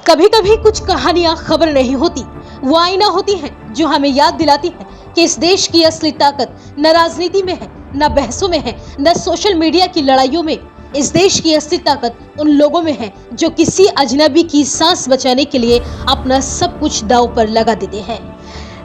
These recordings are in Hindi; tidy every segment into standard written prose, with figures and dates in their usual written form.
कभी कभी कुछ कहानियां खबर नहीं होती, वो आईना होती हैं जो हमें याद दिलाती है कि इस देश की असली ताकत न राजनीति में है, न बहसों में है, न सोशल मीडिया की लड़ाइयों में। इस देश की असली ताकत उन लोगों में है जो किसी अजनबी की सांस बचाने के लिए अपना सब कुछ दांव पर लगा देते हैं।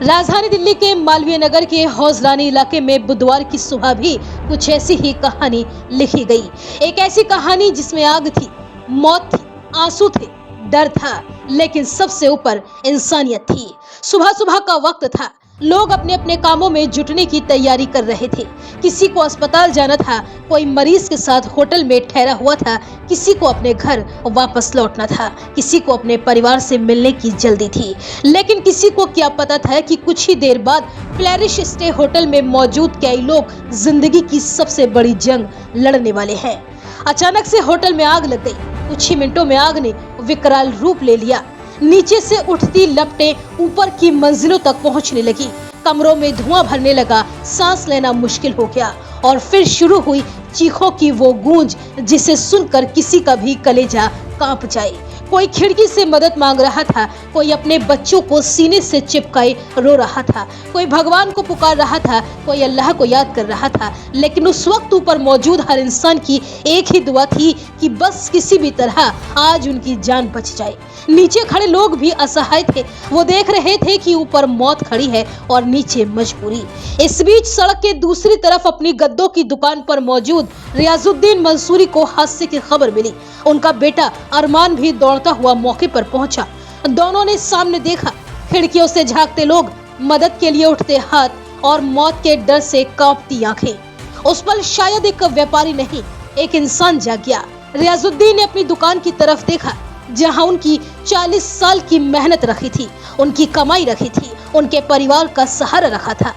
राजधानी दिल्ली के मालवीय नगर के हौजलानी इलाके में बुधवार की सुबह भी कुछ ऐसी ही कहानी लिखी गई। एक ऐसी कहानी जिसमें आग थी, मौत थी, आंसू थे, डर था, लेकिन सबसे ऊपर इंसानियत थी। सुबह सुबह का वक्त था, लोग अपने अपने कामों में जुटने की तैयारी कर रहे थे। किसी को अस्पताल जाना था, कोई मरीज के साथ होटल में ठहरा हुआ था, किसी को अपने घर वापस लौटना था, किसी को अपने परिवार से मिलने की जल्दी थी। लेकिन किसी को क्या पता था कि कुछ ही देर बाद फ्लैरिश स्टे होटल में मौजूद कई लोग जिंदगी की सबसे बड़ी जंग लड़ने वाले हैं। अचानक से होटल में आग लग गई। कुछ ही मिनटों में आग ने विकराल रूप ले लिया। नीचे से उठती लपटें ऊपर की मंजिलों तक पहुंचने लगी। कमरों में धुआं भरने लगा, सांस लेना मुश्किल हो गया और फिर शुरू हुई चीखों की वो गूंज जिसे सुनकर किसी का भी कलेजा कांप जाए। कोई खिड़की से मदद मांग रहा था, कोई अपने बच्चों को सीने से चिपकाए रो रहा था, कोई भगवान को पुकार रहा था, कोई अल्लाह को याद कर रहा था। लेकिन उस वक्त ऊपर मौजूद हर इंसान की एक ही दुआ थी कि बस किसी भी तरह आज उनकी जान बच जाए। नीचे खड़े लोग भी असहाय थे, वो देख रहे थे कि ऊपर मौत खड़ी है और नीचे मजबूरी। इस बीच सड़क के दूसरी तरफ अपनी गद्दों की दुकान पर मौजूद रियाजुद्दीन मंसूरी को हादसे की खबर मिली। उनका बेटा अरमान भी दौड़ता हुआ मौके पर पहुंचा। दोनों ने सामने देखा, खिड़कियों से झांकते लोग, मदद के लिए उठते हाथ और मौत के डर से कांपती आंखें। उस पल शायद एक व्यापारी नहीं, एक इंसान जाग गया। रियाजुद्दीन ने अपनी दुकान की तरफ देखा जहां उनकी 40 साल की मेहनत रखी थी, उनकी कमाई रखी थी, उनके परिवार का सहारा रखा था।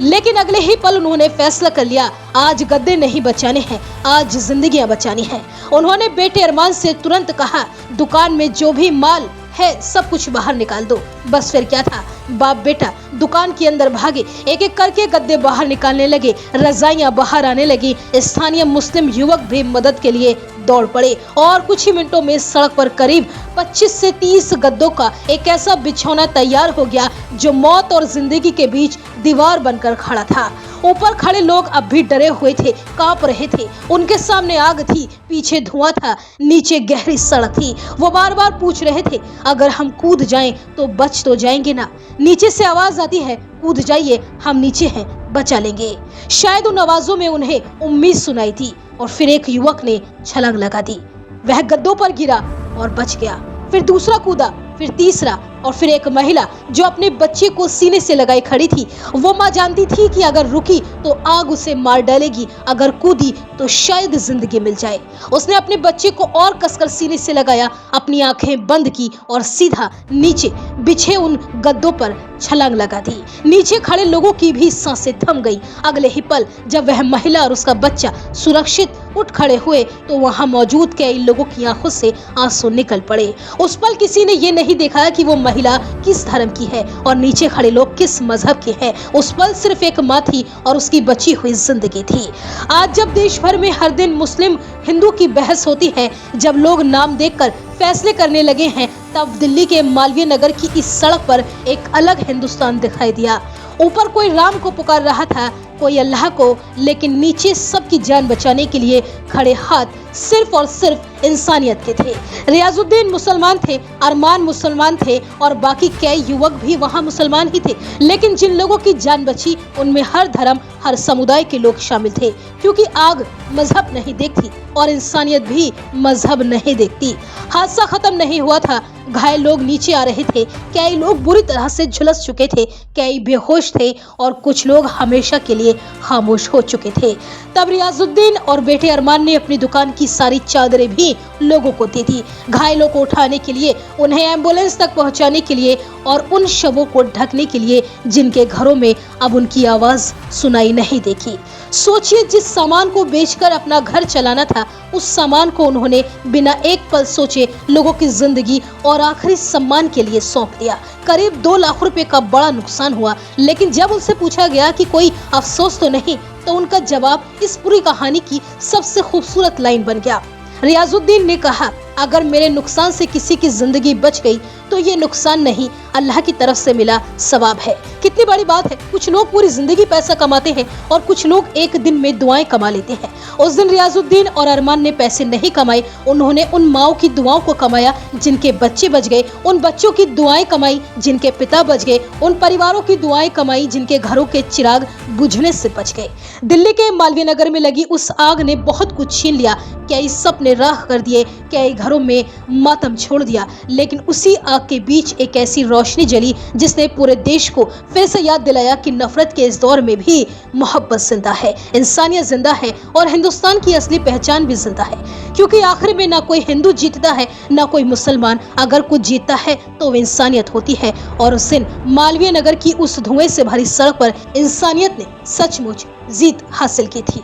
लेकिन अगले ही पल उन्होंने फैसला कर लिया, आज गद्दे नहीं बचाने हैं, आज जिंदगियां बचानी हैं। उन्होंने बेटे अरमान से तुरंत कहा, दुकान में जो भी माल है सब कुछ बाहर निकाल दो। बस फिर क्या था, बाप बेटा दुकान के अंदर भागे, एक एक करके गद्दे बाहर निकालने लगे, रजाइयां बाहर आने लगी। स्थानीय मुस्लिम युवक भी मदद के लिए दौड़ पड़े और कुछ ही मिनटों में सड़क पर करीब 25 से 30 गद्दों का एक ऐसा बिछौना तैयार हो गया जो मौत और जिंदगी के बीच दीवार बनकर खड़ा था। ऊपर खड़े लोग अब भी डरे हुए थे, कांप रहे थे। उनके सामने आग थी, पीछे धुआं था, नीचे गहरी सड़क थी। वो बार बार पूछ रहे थे, अगर हम कूद जाएं तो बच तो जाएंगे ना? नीचे से आवाज आती है, कूद जाइए, हम नीचे हैं, बचा लेंगे। शायद उन आवाजों में उन्हें उम्मीद सुनाई थी और फिर एक युवक ने छलांग लगा दी। वह गद्दों पर गिरा और बच गया। फिर दूसरा कूदा, फिर तीसरा और फिर एक महिला जो अपने बच्चे को सीने से लगाए खड़ी थी। वो माँ जानती थी कि अगर रुकी तो आग उसे मार डालेगी, अगर कूदी तो शायद जिंदगी मिल जाए। उसने अपने बच्चे को और कसकर सीने से लगाया, अपनी आंखें बंद की और सीधा नीचे बिछे उन गद्दों पर छलांग लगा दी। नीचे खड़े लोगों की भी सांसें थम गई। अगले ही पल जब वह महिला और उसका बच्चा सुरक्षित उठ खड़े हुए तो वहां मौजूद कई लोगों की आंखों से आंसू निकल पड़े। उस पल किसी ने ये नहीं देखा कि वो महिला किस धर्म की है और नीचे खड़े लोग किस मजहब के हैं। उस पल सिर्फ एक माँ थी और उसकी बची हुई जिंदगी थी। आज जब देश भर में हर दिन मुस्लिम हिंदू की बहस होती है, जब लोग नाम देखकर फैसले करने लगे हैं, तब दिल्ली के मालवीय नगर की इस सड़क पर एक अलग हिंदुस्तान दिखाई दिया। ऊपर कोई राम को पुकार रहा था, कोई अल्लाह को, लेकिन नीचे सबकी जान बचाने के लिए खड़े हाथ सिर्फ और सिर्फ इंसानियत के थे। रियाजुद्दीन मुसलमान थे, अरमान मुसलमान थे और बाकी कई युवक भी वहां मुसलमान ही थे। लेकिन जिन लोगों की जान बची उनमें हर धर्म, हर समुदाय के लोग शामिल थे, क्योंकि आग मजहब नहीं देखती और इंसानियत भी मजहब नहीं देखती। हादसा खत्म नहीं हुआ था, घायल लोग नीचे आ रहे थे, कई लोग बुरी तरह से झुलस चुके थे, कई बेहोश थे और कुछ लोग हमेशा के लिए खामोश हो चुके थे। तब रियाजुद्दीन और बेटे अरमान ने अपनी दुकान की सारी चादरें भी लोगों को दी थी, घायलों को उठाने के लिए, उन्हें एम्बुलेंस तक पहुंचाने के लिए और उन शवों को ढकने के लिए जिनके घरों में अब उनकी आवाज सुनाई नहीं देगी। सोचिए, जिस सामान को बेचकर अपना घर चलाना था, उस सामान को उन्होंने बिना एक पल सोचे लोगों की जिंदगी और आखिरी सम्मान के लिए सौंप दिया। करीब 2 लाख रुपए का बड़ा नुकसान हुआ। लेकिन जब उनसे पूछा गया कि कोई अफसोस तो नहीं, तो उनका जवाब इस पूरी कहानी की सबसे खूबसूरत लाइन बन गया। रियाजुद्दीन ने कहा, अगर मेरे नुकसान से किसी की जिंदगी बच गई तो ये नुकसान नहीं, अल्लाह की तरफ से मिला सवाब है। कितनी बड़ी बात है। कुछ लोग पूरी जिंदगी पैसा कमाते हैं और कुछ लोग एक दिन में दुआएं कमा लेते हैं। उस दिन रियाजुद्दीन और अरमान ने पैसे नहीं कमाए, उन्होंने उन माओं की दुआओं को कमाया जिनके बच्चे बच गए, उन बच्चों की दुआएं कमाई जिनके पिता बच गए, उन परिवारों की दुआएं कमाई जिनके घरों के चिराग बुझने से बच गए। दिल्ली के मालवीय नगर में लगी उस आग ने बहुत कुछ छीन लिया, कई सपने राख कर दिए, कई घरों में मातम छोड़ दिया, लेकिन उसी आग के बीच एक ऐसी रोशनी जली जिसने पूरे देश को फिर से याद दिलाया कि नफरत के इस दौर में भी मोहब्बत जिंदा है, इंसानियत जिंदा है और हिंदुस्तान की असली पहचान भी जिंदा है। क्योंकि आखिर में ना कोई हिंदू जीतता है ना कोई मुसलमान, अगर कुछ जीतता है तो इंसानियत होती है। और उस दिन मालवीय नगर की उस धुएं से भरी सड़क पर इंसानियत ने सचमुच जीत हासिल की थी।